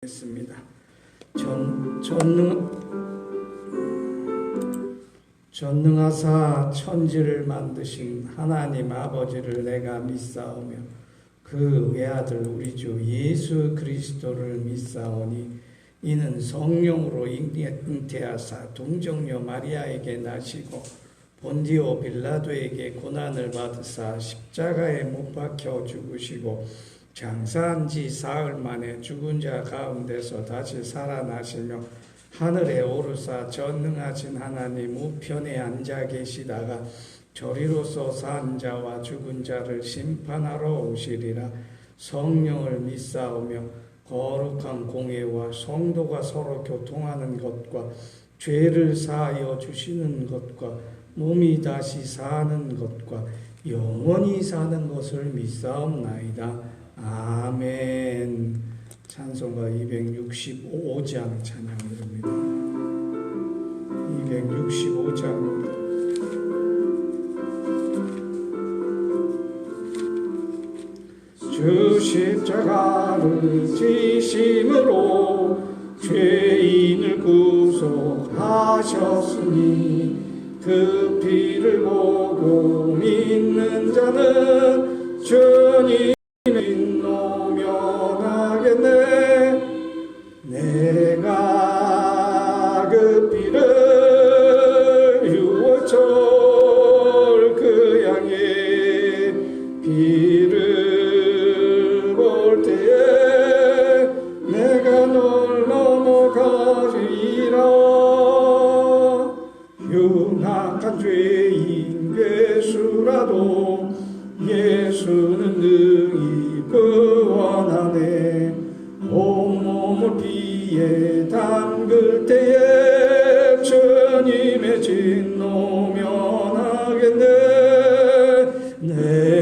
습니다. 전능하사 천지를 만드신 하나님 아버지를 내가 믿사오며 그 외아들 우리 주 예수 그리스도를 믿사오니 이는 성령으로 잉태하사 동정녀 마리아에게 나시고 본디오 빌라도에게 고난을 받으사 십자가에 못 박혀 죽으시고 장사한 지 사흘 만에 죽은 자 가운데서 다시 살아나시며 하늘에 오르사 전능하신 하나님 우편에 앉아 계시다가 저리로서 산 자와 죽은 자를 심판하러 오시리라. 성령을 믿사오며 거룩한 공회와 성도가 서로 교통하는 것과 죄를 사하여 주시는 것과 몸이 다시 사는 것과 영원히 사는 것을 믿사옵나이다. 아멘. 찬송가 265장 찬양드립니다. 265장입니다. 주 십자가를 지심으로 죄인을 구속하셨으니 그 피를 보고 믿는 자는 주님의 진노 면하겠네. 내가 그 피를 유월절 그 양의 피를 볼 때에 내가 널 넘어가리라. 흉악한 죄인 괴수라도 예수는 능히 구원하네. 온몸을 피에 담글 때에 주님의 진노 면하겠네.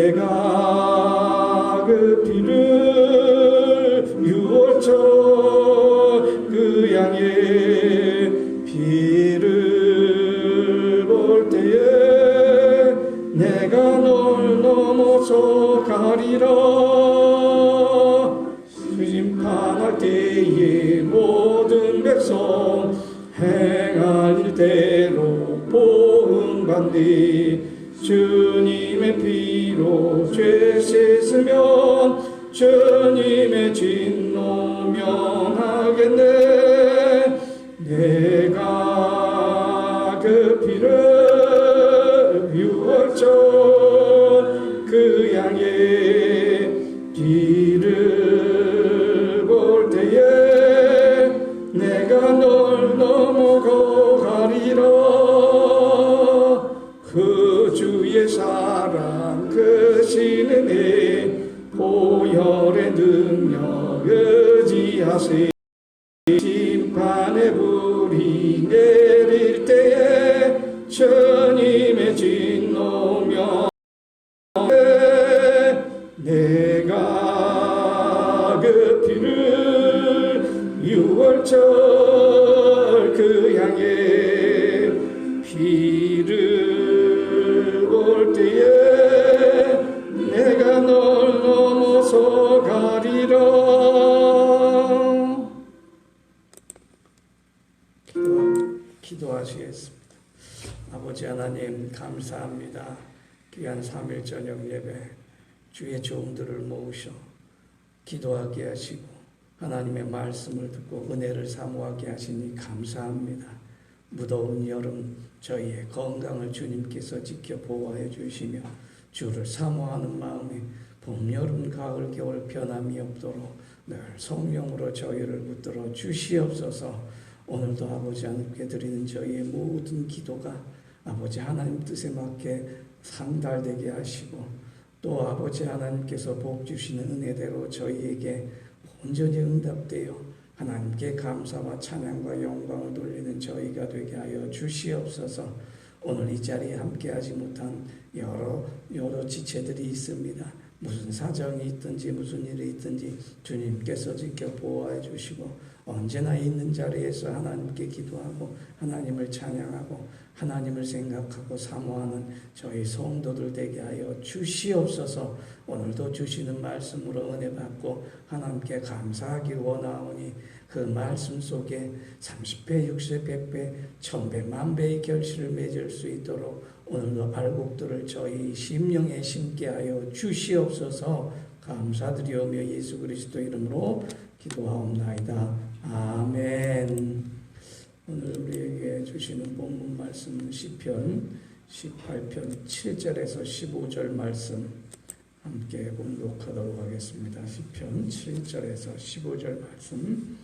내가 그 피를 유월절 그 양의 피를 볼 때에 내가 널 넘어서 가리라. 심판할 때에 모든 백성 행할 일대로 보응받니. 주님의 피로 죄 씻으면 주님의 진노 면하겠네. 내가 그 피를 유월절 그 양의 피를 볼 때에 내가 널 넘어가리라. 그 주의 사랑 그 신은혜 보혈의 능력 의지하세. 심판의 불이 내릴 때에 주님의 진노 면하겠네. 내가 그 피를 유월절 그 양의 피를 볼 때에 내가 널 넘어서 가리라. 기도하시겠습니다. 아버지 하나님 감사합니다. 귀한 3일 저녁 예배 주의 종들을 모으셔 기도하게 하시고 하나님의 말씀을 듣고 은혜를 사모하게 하시니 감사합니다. 무더운 여름 저희의 건강을 주님께서 지켜 보호해 주시며 주를 사모하는 마음에 봄, 여름, 가을, 겨울 변함이 없도록 늘 성령으로 저희를 붙들어 주시옵소서. 오늘도 아버지 하나님께 드리는 저희의 모든 기도가 아버지 하나님 뜻에 맞게 상달되게 하시고 또 아버지 하나님께서 복 주시는 은혜대로 저희에게 온전히 응답되어 하나님께 감사와 찬양과 영광을 돌리는 저희가 되게 하여 주시옵소서. 오늘 이 자리에 함께하지 못한 여러 지체들이 있습니다. 무슨 사정이 있든지 무슨 일이 있든지 주님께서 지켜 보호해 주시고 언제나 있는 자리에서 하나님께 기도하고 하나님을 찬양하고 하나님을 생각하고 사모하는 저희 성도들 되게 하여 주시옵소서. 오늘도 주시는 말씀으로 은혜 받고 하나님께 감사하기 원하오니 그 말씀 속에 30배, 60배, 100배, 1000배, 1000배의 결실을 맺을 수 있도록 오늘도 알곡들을 저희 심령에 심게 하여 주시옵소서. 감사드리오며 예수 그리스도 이름으로 기도하옵나이다. 아멘. 오늘 우리에게 주시는 본문 말씀은 시편 18편 7절에서 15절 말씀 함께 봉독하도록 하겠습니다. 시편 7절에서 15절 말씀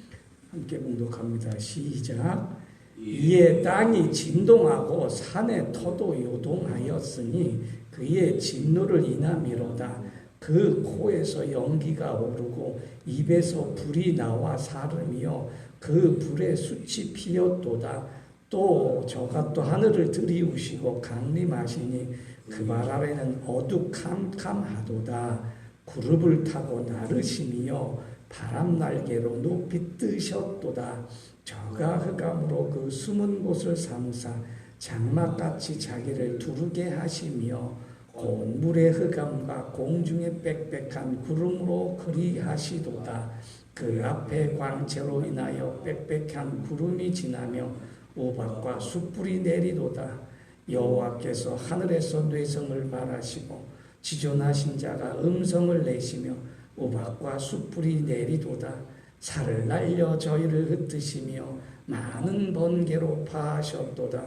함께 봉독합니다. 시작. 이에 땅이 진동하고 산의 터도 요동하였으니 그의 진노를 인함이로다. 그 코에서 연기가 오르고 입에서 불이 나와 사름이요 그 불에 숯이 피었도다. 또 저가 또 하늘을 들이우시고 강림하시니 그 발 아래는 어두캄캄하도다. 구름을 타고 나르시니요 바람 날개로 높이 뜨셨도다. 저가 흑암으로 그 숨은 곳을 삼으사 장막같이 자기를 두르게 하시며 곧 물의 흑암과 공중의 빽빽한 구름으로 그리하시도다. 그 앞에 광채로 인하여 빽빽한 구름이 지나며 우박과 숯불이 내리도다. 여호와께서 하늘에서 뇌성을 발하시고 지존하신 자가 음성을 내시며 우박과 숯불이 내리도다. 살을 날려 저희를 흩으시며 많은 번개로 파하셨도다.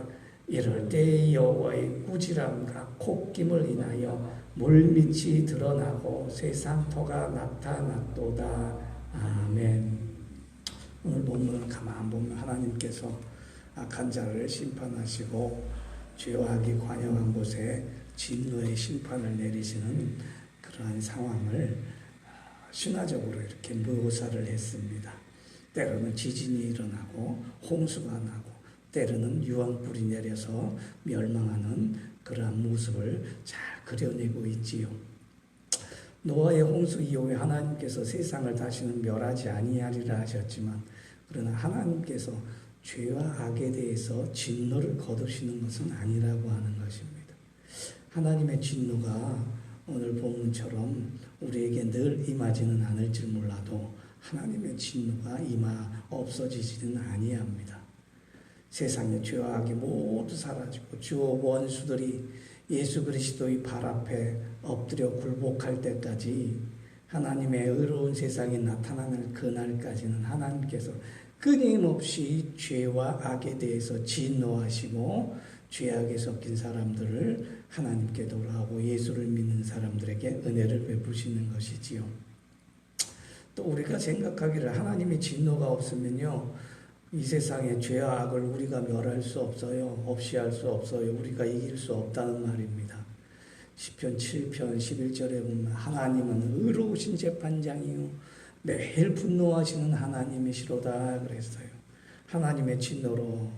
이럴 때 여호와의 꾸지람과 콧김을 인하여 물밑이 드러나고 세상터가 나타났도다. 아멘. 오늘 본문을 가만 보면 하나님께서 악한 자를 심판하시고 죄와 악이 관영한 곳에 진노의 심판을 내리시는 그러한 상황을 신화적으로 이렇게 묘사를 했습니다. 때로는 지진이 일어나고 홍수가 나고 때로는 유황불이 내려서 멸망하는 그러한 모습을 잘 그려내고 있지요. 노아의 홍수 이후에 하나님께서 세상을 다시는 멸하지 아니하리라 하셨지만 그러나 하나님께서 죄와 악에 대해서 진노를 거두시는 것은 아니라고 하는 것입니다. 하나님의 진노가 오늘 본문처럼 우리에게 늘 임하지는 않을지 몰라도 하나님의 진노가 없어지지는 아니합니다. 세상의 죄와 악이 모두 사라지고 주의 원수들이 예수 그리스도의 발 앞에 엎드려 굴복할 때까지 하나님의 의로운 세상이 나타나는 그날까지는 하나님께서 끊임없이 죄와 악에 대해서 진노하시고 죄악에 섞인 사람들을 하나님께 돌아오고 예수를 믿는 사람들에게 은혜를 베푸시는 것이지요. 또 우리가 생각하기를 하나님의 진노가 없으면요 이 세상의 죄와 악을 우리가 멸할 수 없어요. 없이 할 수 없어요. 우리가 이길 수 없다는 말입니다. 시편 7편 11절에 보면 하나님은 의로우신 재판장이요 매일 분노하시는 하나님이시로다 그랬어요. 하나님의 진노로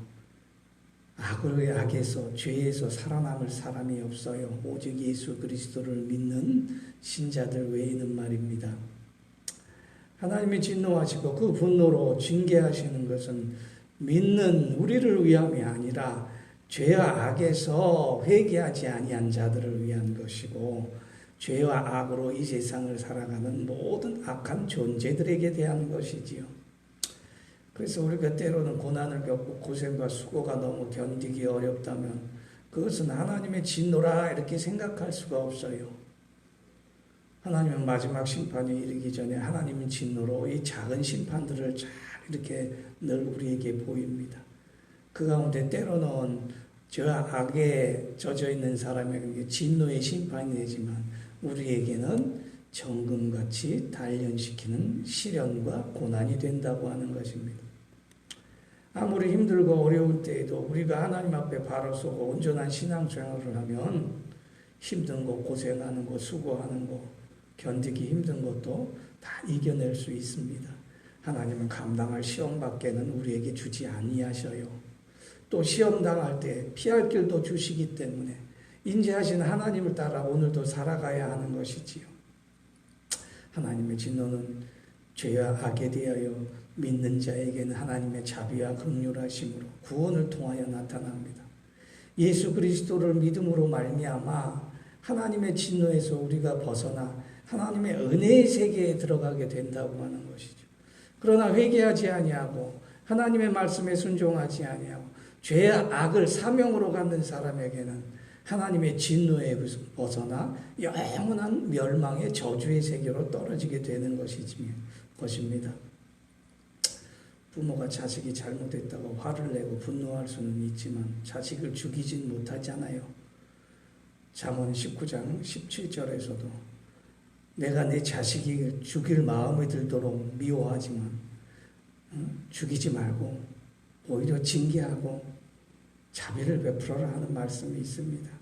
악에서 죄에서 살아남을 사람이 없어요. 오직 예수 그리스도를 믿는 신자들 외에는 말입니다. 하나님이 진노하시고 그 분노로 징계하시는 것은 믿는 우리를 위함이 아니라 죄와 악에서 회개하지 아니한 자들을 위한 것이고 죄와 악으로 이 세상을 살아가는 모든 악한 존재들에게 대한 것이지요. 그래서 우리가 때로는 고난을 겪고 고생과 수고가 너무 견디기 어렵다면 그것은 하나님의 진노라 이렇게 생각할 수가 없어요. 하나님은 마지막 심판이 이르기 전에 하나님의 진노로 이 작은 심판들을 잘 이렇게 늘 우리에게 보입니다. 그 가운데 때로는 죄와 악에 젖어 있는 사람에게 진노의 심판이 되지만 우리에게는 정금같이 단련시키는 시련과 고난이 된다고 하는 것입니다. 아무리 힘들고 어려울 때에도 우리가 하나님 앞에 바로 서고 온전한 신앙생활을 하면 힘든 거, 고생하는 거, 수고하는 거, 견디기 힘든 것도 다 이겨낼 수 있습니다. 하나님은 감당할 시험밖에는 우리에게 주지 아니하셔요. 또 시험 당할 때 피할 길도 주시기 때문에 인자하신 하나님을 따라 오늘도 살아가야 하는 것이지요. 하나님의 진노는 죄와 악에 대하여 믿는 자에게는 하나님의 자비와 긍휼하심으로 구원을 통하여 나타납니다. 예수 그리스도를 믿음으로 말미암아 하나님의 진노에서 우리가 벗어나 하나님의 은혜의 세계에 들어가게 된다고 하는 것이죠. 그러나 회개하지 아니하고 하나님의 말씀에 순종하지 아니하고 죄의 악을 사명으로 갖는 사람에게는 하나님의 진노에 벗어나 영원한 멸망의 저주의 세계로 떨어지게 되는 것입니다. 부모가 자식이 잘못했다고 화를 내고 분노할 수는 있지만 자식을 죽이진 못하잖아요. 잠언 19장 17절에서도 내가 내 자식이 죽일 마음이 들도록 미워하지만 죽이지 말고 오히려 징계하고 자비를 베풀어라 하는 말씀이 있습니다.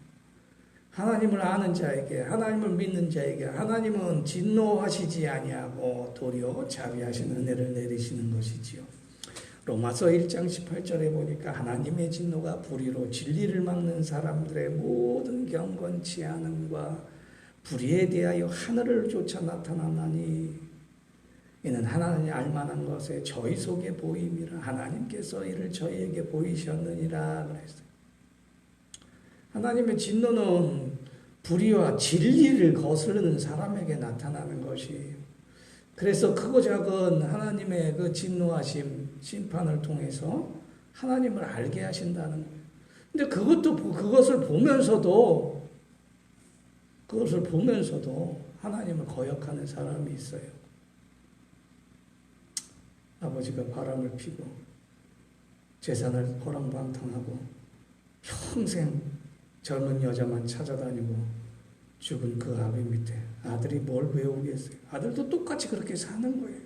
하나님을 아는 자에게, 하나님을 믿는 자에게 하나님은 진노하시지 아니하고 도리어 자비하신 은혜를 내리시는 것이지요. 로마서 1장 18절에 보니까 하나님의 진노가 불의로 진리를 막는 사람들의 모든 경건치 않음과 불의에 대하여 하늘을 쫓아 나타나나니 이는 하나님이 알만한 것에 저희 속에 보임이라 하나님께서 이를 저희에게 보이셨느니라 그랬어요. 하나님의 진노는 불의와 진리를 거스르는 사람에게 나타나는 것이에요. 그래서 크고 작은 하나님의 그 진노하심, 심판을 통해서 하나님을 알게 하신다는 거예요. 근데 그것을 보면서도 하나님을 거역하는 사람이 있어요. 아버지가 바람을 피고 재산을 호랑방탕하고 평생 젊은 여자만 찾아다니고 죽은 그 아비 밑에 아들이 뭘 배우겠어요? 아들도 똑같이 그렇게 사는 거예요.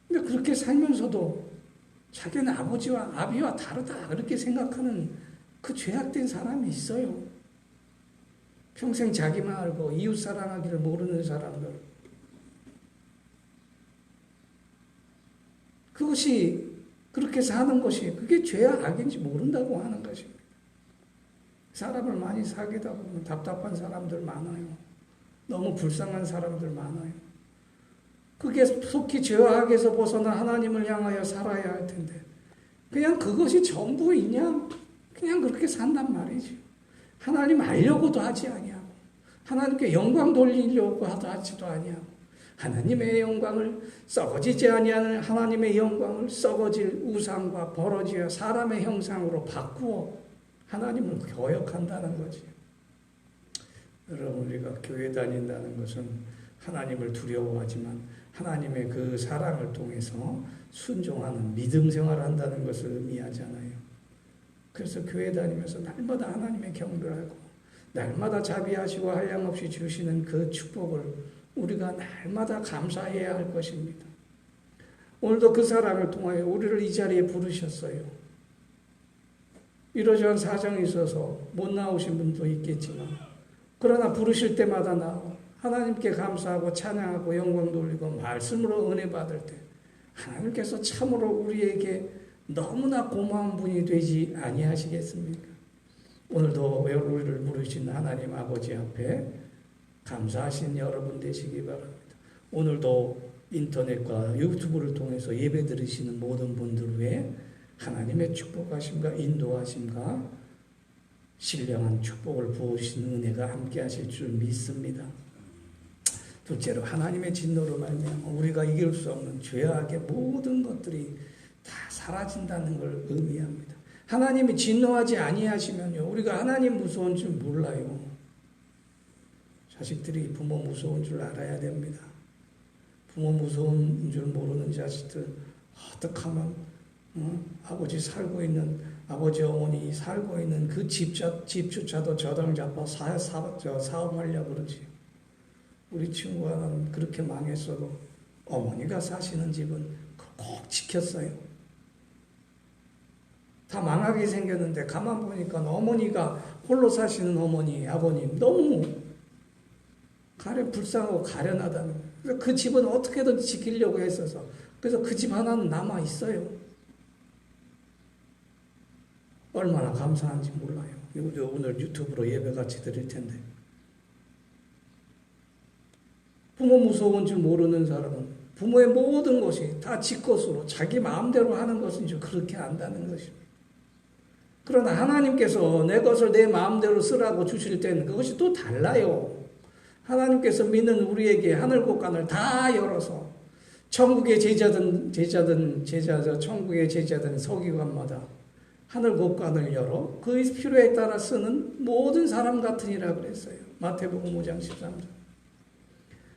근데 그렇게 살면서도 자기는 아비와 다르다 그렇게 생각하는 그 죄악된 사람이 있어요. 평생 자기만 알고 이웃 사랑하기를 모르는 사람들. 그것이 그렇게 사는 것이 그게 죄야 악인지 모른다고 하는 것입니다. 사람을 많이 사귀다 보면 답답한 사람들 많아요. 너무 불쌍한 사람들 많아요. 그게 속히 죄와 악에서 벗어나 하나님을 향하여 살아야 할 텐데 그냥 그것이 전부이냐? 그냥 그렇게 산단 말이죠. 하나님 알려고도 하지 아니하고 하나님께 영광 돌리려고 하지도 아니하고 하나님의 영광을 썩어지지 아니하는 하나님의 영광을 썩어질 우상과 버러지와 사람의 형상으로 바꾸어 하나님을 거역한다는 거지. 여러분 우리가 교회 다닌다는 것은 하나님을 두려워하지만 하나님의 그 사랑을 통해서 순종하는 믿음 생활을 한다는 것을 의미하잖아요. 그래서 교회 다니면서 날마다 하나님의 경배하고 날마다 자비하시고 한량없이 주시는 그 축복을 우리가 날마다 감사해야 할 것입니다. 오늘도 그 사랑을 통하여 우리를 이 자리에 부르셨어요. 이러저런 사정이 있어서 못 나오신 분도 있겠지만 그러나 부르실 때마다 나와 하나님께 감사하고 찬양하고 영광 돌리고 말씀으로 은혜 받을 때 하나님께서 참으로 우리에게 너무나 고마운 분이 되지 아니하시겠습니까? 오늘도 우리를 부르신 하나님 아버지 앞에 감사하신 여러분 되시기 바랍니다. 오늘도 인터넷과 유튜브를 통해서 예배 들으시는 모든 분들 위해 하나님의 축복하심과 인도하심과 신령한 축복을 부으시는 은혜가 함께 하실 줄 믿습니다. 둘째로 하나님의 진노로 말미암아 우리가 이길 수 없는 죄악의 모든 것들이 다 사라진다는 걸 의미합니다. 하나님이 진노하지 아니하시면요 우리가 하나님 무서운 줄 몰라요. 자식들이 부모 무서운 줄 알아야 됩니다. 부모 무서운 줄 모르는 자식들 어떻게 하면 아버지 어머니 살고 있는 그 집주차도 저당 잡아 사업하려고 그러지. 우리 친구는 그렇게 망했어도 어머니가 사시는 집은 꼭 지켰어요. 다 망하게 생겼는데 가만 보니까 어머니가 홀로 사시는 어머니, 아버님 너무 불쌍하고 가련하다는 거예요. 그래서 그 집은 어떻게든 지키려고 했어서 그래서 그 집 하나는 남아 있어요. 얼마나 감사한지 몰라요. 오늘 유튜브로 예배 같이 드릴 텐데. 부모 무서운 줄 모르는 사람은 부모의 모든 것이 다 지 것으로 자기 마음대로 하는 것인 줄 그렇게 안다는 것입니다. 그러나 하나님께서 내 것을 내 마음대로 쓰라고 주실 때는 그것이 또 달라요. 하나님께서 믿는 우리에게 하늘 곳간을 다 열어서 천국의 천국의 제자든 서기관마다 하늘 곳간을 열어 그 필요에 따라 쓰는 모든 사람 같으니라 그랬어요. 마태복음 5장 13절.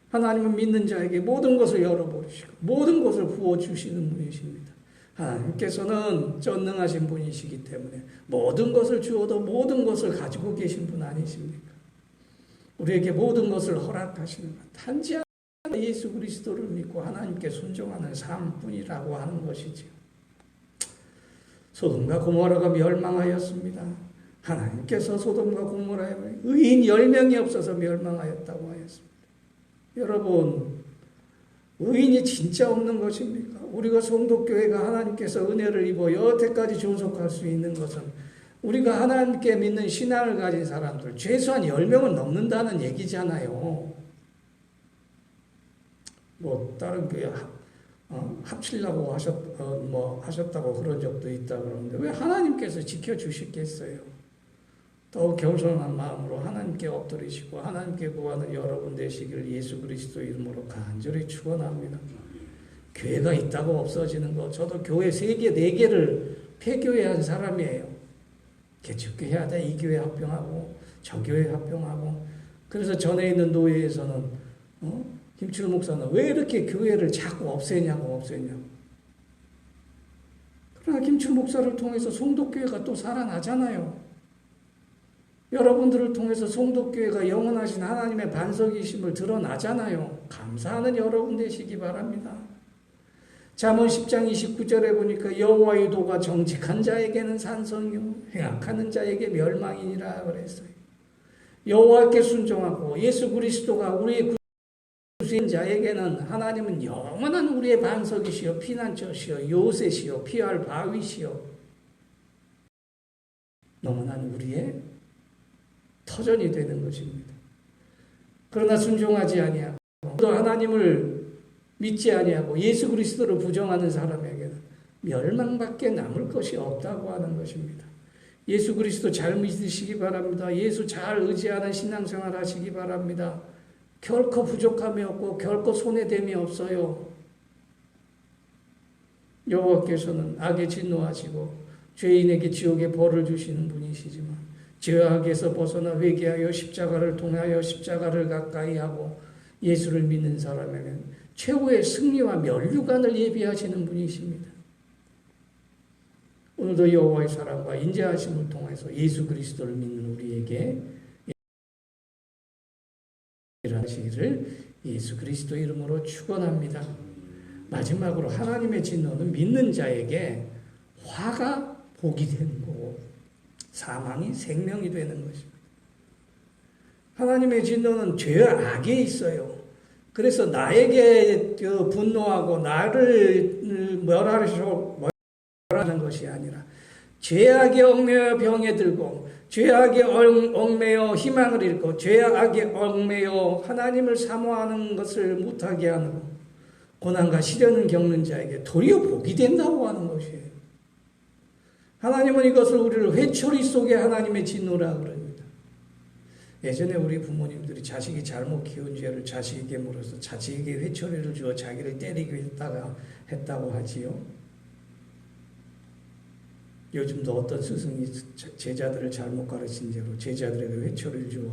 하나님은 믿는 자에게 모든 것을 열어버리시고 모든 것을 부어주시는 분이십니다. 하나님께서는 전능하신 분이시기 때문에 모든 것을 주어도 모든 것을 가지고 계신 분 아니십니까? 우리에게 모든 것을 허락하시는 것. 단지 예수 그리스도를 믿고 하나님께 순종하는 삶뿐이라고 하는 것이지요. 소돔과 고모라가 멸망하였습니다. 하나님께서 소돔과 고모라에 의인 10명이 없어서 멸망하였다고 하였습니다. 여러분, 의인이 진짜 없는 것입니까? 우리가 성도교회가 하나님께서 은혜를 입어 여태까지 존속할 수 있는 것은 우리가 하나님께 믿는 신앙을 가진 사람들 최소한 10명은 넘는다는 얘기잖아요. 뭐 다른 교회 합치려고 하셨다고 그런 적도 있다 그러는데 왜 하나님께서 지켜주시겠어요? 더욱 겸손한 마음으로 하나님께 엎드리시고 하나님께 구하는 여러분 되시기를 예수 그리스도 이름으로 간절히 축원합니다. 교회가 있다고 없어지는 거, 저도 교회 3개, 4개를 폐교회한 사람이에요. 개척교회 하다 이 교회 합병하고 저 교회 합병하고. 그래서 전에 있는 노예에서는 김치우 목사는 왜 이렇게 교회를 자꾸 없애냐고. 그러나 김치우 목사를 통해서 성도교회가 또 살아나잖아요. 여러분들을 통해서 성도교회가 영원하신 하나님의 반석이심을 드러나잖아요. 감사하는 여러분 되시기 바랍니다. 잠언 10장 29절에 보니까 여호와의 도가 정직한 자에게는 산성이요 행악하는 자에게 멸망이니라 그랬어요. 여호와께 순종하고 예수 그리스도가 우리의 구주인 자에게는 하나님은 영원한 우리의 반석이시요 피난처시요 요새시요 피할 바위시요 영원한 우리의 터전이 되는 것입니다. 그러나 순종하지 아니하고 또 하나님을 믿지 아니하고 예수 그리스도를 부정하는 사람에게는 멸망밖에 남을 것이 없다고 하는 것입니다. 예수 그리스도 잘 믿으시기 바랍니다. 예수 잘 의지하는 신앙생활 하시기 바랍니다. 결코 부족함이 없고 결코 손해됨이 없어요. 여호와께서는 악에 진노하시고 죄인에게 지옥의 벌을 주시는 분이시지만 죄악에서 벗어나 회개하여 십자가를 통하여 십자가를 가까이 하고 예수를 믿는 사람에게는 최후의 승리와 면류관을 예비하시는 분이십니다. 오늘도 여호와의 사랑과 인자하심을 통해서 예수 그리스도를 믿는 우리에게 일하시기를 예수 그리스도 이름으로 축원합니다. 마지막으로 하나님의 진노는 믿는 자에게 화가 복이 되는 거고 사망이 생명이 되는 것입니다. 하나님의 진노는 죄와 악에 있어요. 그래서 나에게 분노하고 나를 멸하는 것이 아니라 죄악에 얽매여 병에 들고 죄악에 얽매여 희망을 잃고 죄악에 얽매여 하나님을 사모하는 것을 못하게 하는 고난과 시련을 겪는 자에게 도리어 복이 된다고 하는 것이에요. 하나님은 이것을 우리를 회초리 속에 하나님의 진노라 그럽니다. 예전에 우리 부모님들이 자식이 잘못 키운 죄를 자식에게 물어서 자식에게 회초리를 주어 자기를 때리기 했다고 하지요. 요즘도 어떤 스승이 제자들을 잘못 가르친 죄로 제자들에게 회초리를 주어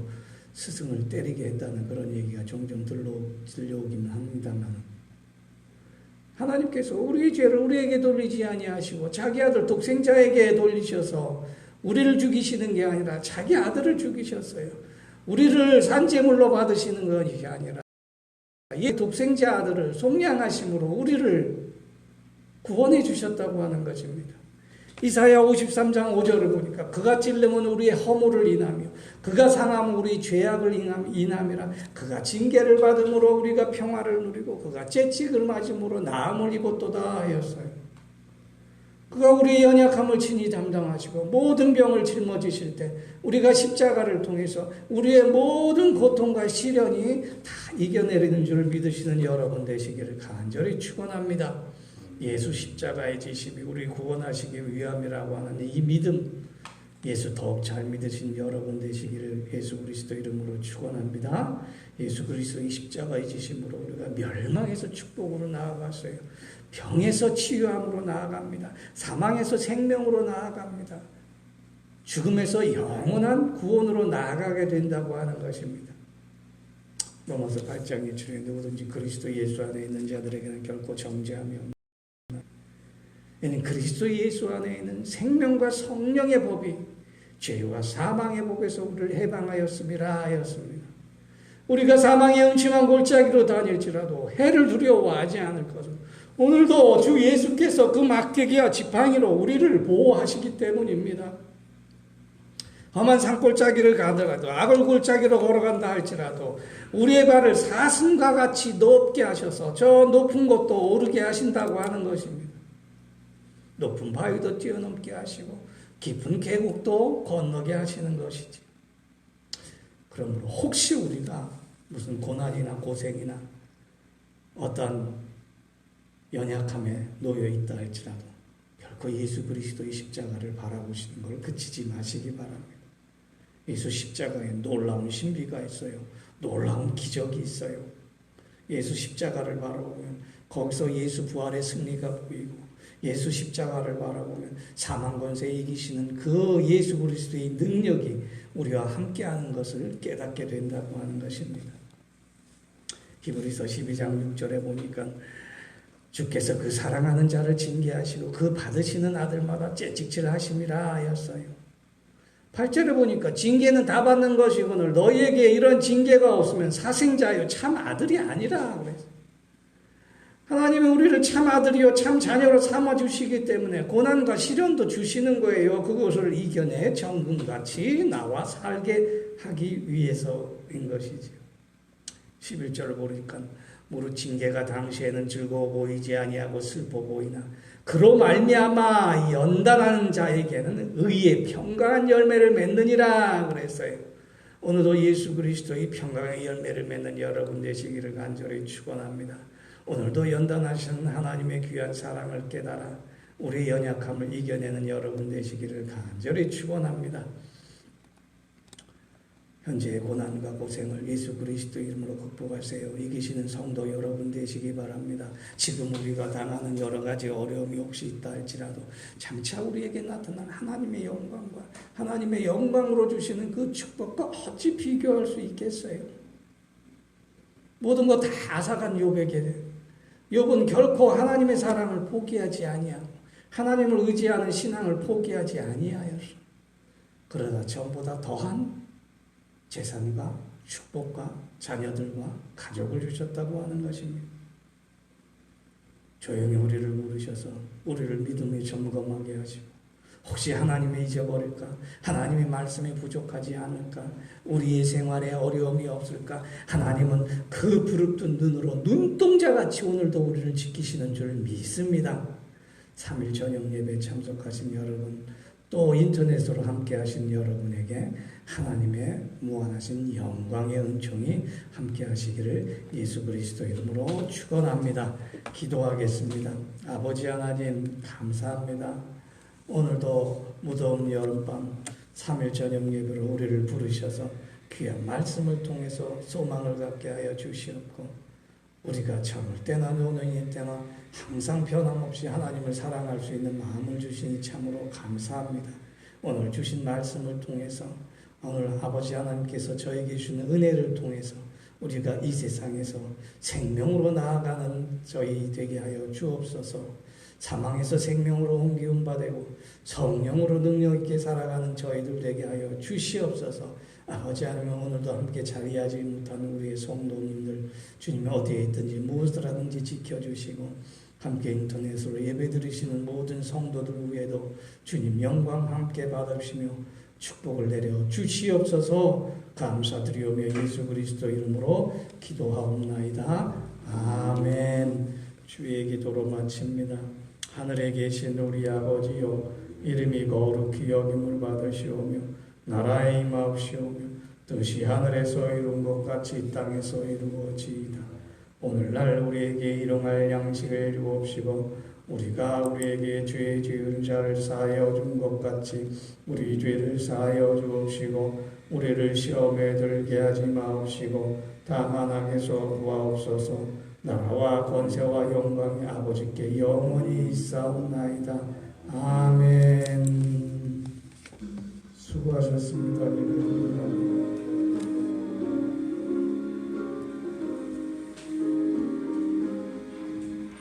스승을 때리게 했다는 그런 얘기가 종종 들려오기는 합니다만 하나님께서 우리의 죄를 우리에게 돌리지 아니하시고 자기 아들 독생자에게 돌리셔서 우리를 죽이시는 게 아니라 자기 아들을 죽이셨어요. 우리를 산재물로 받으시는 것이 아니라 이 독생자 아들을 속량하심으로 우리를 구원해 주셨다고 하는 것입니다. 이사야 53장 5절을 보니까 그가 찔림은 우리의 허물을 인하며 그가 상함은 우리 죄악을 인함이라. 그가 징계를 받음으로 우리가 평화를 누리고 그가 채찍을 맞음으로 나음을 입었도다 하였어요. 그가 우리의 연약함을 친히 담당하시고 모든 병을 짊어지실 때 우리가 십자가를 통해서 우리의 모든 고통과 시련이 다 이겨내리는 줄 믿으시는 여러분 되시기를 간절히 축원합니다. 예수 십자가의 지심이 우리 구원하시기 위함이라고 하는 이 믿음 예수 더욱 잘 믿으신 여러분 되시기를 예수 그리스도 이름으로 축원합니다. 예수 그리스도의 십자가의 지심으로 우리가 멸망에서 축복으로 나아갔어요. 병에서 치유함으로 나아갑니다. 사망에서 생명으로 나아갑니다. 죽음에서 영원한 구원으로 나아가게 된다고 하는 것입니다. 로마서 8장에 주에 누구든지 그리스도 예수 안에 있는 자들에게는 결코 정죄함이 없다. 이는 그리스도 예수 안에 있는 생명과 성령의 법이 죄와 사망의 법에서 우리를 해방하였음이라 하였습니다. 우리가 사망의 음침한 골짜기로 다닐지라도 해를 두려워하지 않을 것은 오늘도 주 예수께서 그 막대기와 지팡이로 우리를 보호하시기 때문입니다. 험한 산골짜기를 가더라도 악을 골짜기로 걸어간다 할지라도 우리의 발을 사슴과 같이 높게 하셔서 저 높은 곳도 오르게 하신다고 하는 것입니다. 높은 바위도 뛰어넘게 하시고 깊은 계곡도 건너게 하시는 것이지. 그러므로 혹시 우리가 무슨 고난이나 고생이나 어떤 연약함에 놓여 있다 할지라도 결코 예수 그리스도의 십자가를 바라보시는 걸 그치지 마시기 바랍니다. 예수 십자가에 놀라운 신비가 있어요. 놀라운 기적이 있어요. 예수 십자가를 바라보면 거기서 예수 부활의 승리가 보이고 예수 십자가를 바라보면 사망 권세 이기시는 그 예수 그리스도의 능력이 우리와 함께하는 것을 깨닫게 된다고 하는 것입니다. 히브리서 12장 6절에 보니까 주께서 그 사랑하는 자를 징계하시고 그 받으시는 아들마다 채찍질하심이라 하였어요. 8절에 보니까 징계는 다 받는 것이거늘 너희에게 이런 징계가 없으면 사생자요 참 아들이 아니라 그랬어요. 하나님은 우리를 참 아들이요 참 자녀로 삼아주시기 때문에 고난과 시련도 주시는 거예요. 그것을 이겨내 정금같이 나와 살게 하기 위해서인 것이죠. 11절을 보니까 무릇 징계가 당시에는 즐거워 보이지 아니하고 슬퍼 보이나 그로 말미암아 연단하는 자에게는 의의 평강한 열매를 맺느니라 그랬어요. 오늘도 예수 그리스도의 평강의 열매를 맺는 여러분 되시기를 간절히 축원합니다. 오늘도 연단하시는 하나님의 귀한 사랑을 깨달아 우리의 연약함을 이겨내는 여러분 되시기를 간절히 축원합니다. 현재의 고난과 고생을 예수 그리스도 이름으로 극복하세요. 이기시는 성도 여러분 되시기 바랍니다. 지금 우리가 당하는 여러 가지 어려움이 혹시 있다 할지라도 장차 우리에게 나타난 하나님의 영광과 하나님의 영광으로 주시는 그 축복과 어찌 비교할 수 있겠어요? 모든 것 다 앗아간 욥에게 욥은 결코 하나님의 사랑을 포기하지 아니하고 하나님을 의지하는 신앙을 포기하지 아니하였어. 그러나 전보다 더한 재산과 축복과 자녀들과 가족을 주셨다고 하는 것입니다. 조용히 우리를 부르셔서 우리를 믿음에 점검하게 하시고 혹시 하나님을 잊어버릴까? 하나님의 말씀에 부족하지 않을까? 우리의 생활에 어려움이 없을까? 하나님은 그 부릅뜬 눈으로 눈동자같이 오늘도 우리를 지키시는 줄 믿습니다. 3일 저녁 예배 참석하신 여러분 또 인터넷으로 함께 하신 여러분에게 하나님의 무한하신 영광의 은총이 함께 하시기를 예수 그리스도 이름으로 축원합니다. 기도하겠습니다. 아버지 하나님 감사합니다. 오늘도 무더운 여름밤 3일 저녁 예배로 우리를 부르셔서 귀한 말씀을 통해서 소망을 갖게 하여 주시옵고 우리가 젊을 때나 노년일 때나 항상 변함없이 하나님을 사랑할 수 있는 마음을 주시니 참으로 감사합니다. 오늘 주신 말씀을 통해서 오늘 아버지 하나님께서 저에게 주시는 은혜를 통해서 우리가 이 세상에서 생명으로 나아가는 저희 되게 하여 주옵소서. 사망에서 생명으로 옮기움 받고 성령으로 능력 있게 살아가는 저희들 되게 하여 주시옵소서. 아버지 하나님 오늘도 함께 자리하지 못하는 우리의 성도님들 주님 어디에 있든지 무엇을 하든지 지켜주시고 함께 인터넷으로 예배드리시는 모든 성도들 위에도 주님 영광 함께 받으시며 축복을 내려 주시옵소서. 감사드리오며 예수 그리스도 이름으로 기도하옵나이다. 아멘. 주의 기도로 마칩니다. 하늘에 계신 우리 아버지여 이름이 거룩히 여김을 받으시오며 나라에 임하옵시오며 뜻이 하늘에서 이룬 것 같이 땅에서 이루어지이다. 오늘날 우리에게 일용할 양식을 주옵시고 우리가 우리에게 죄 지은 자를 사하여 준 것 같이 우리 죄를 사하여 주옵시고 우리를 시험에 들게 하지 마옵시고 다만 악에서 구하옵소서. 나라와 권세와 영광이 아버지께 영원히 있사옵나이다. 아멘. 수고하셨습니다.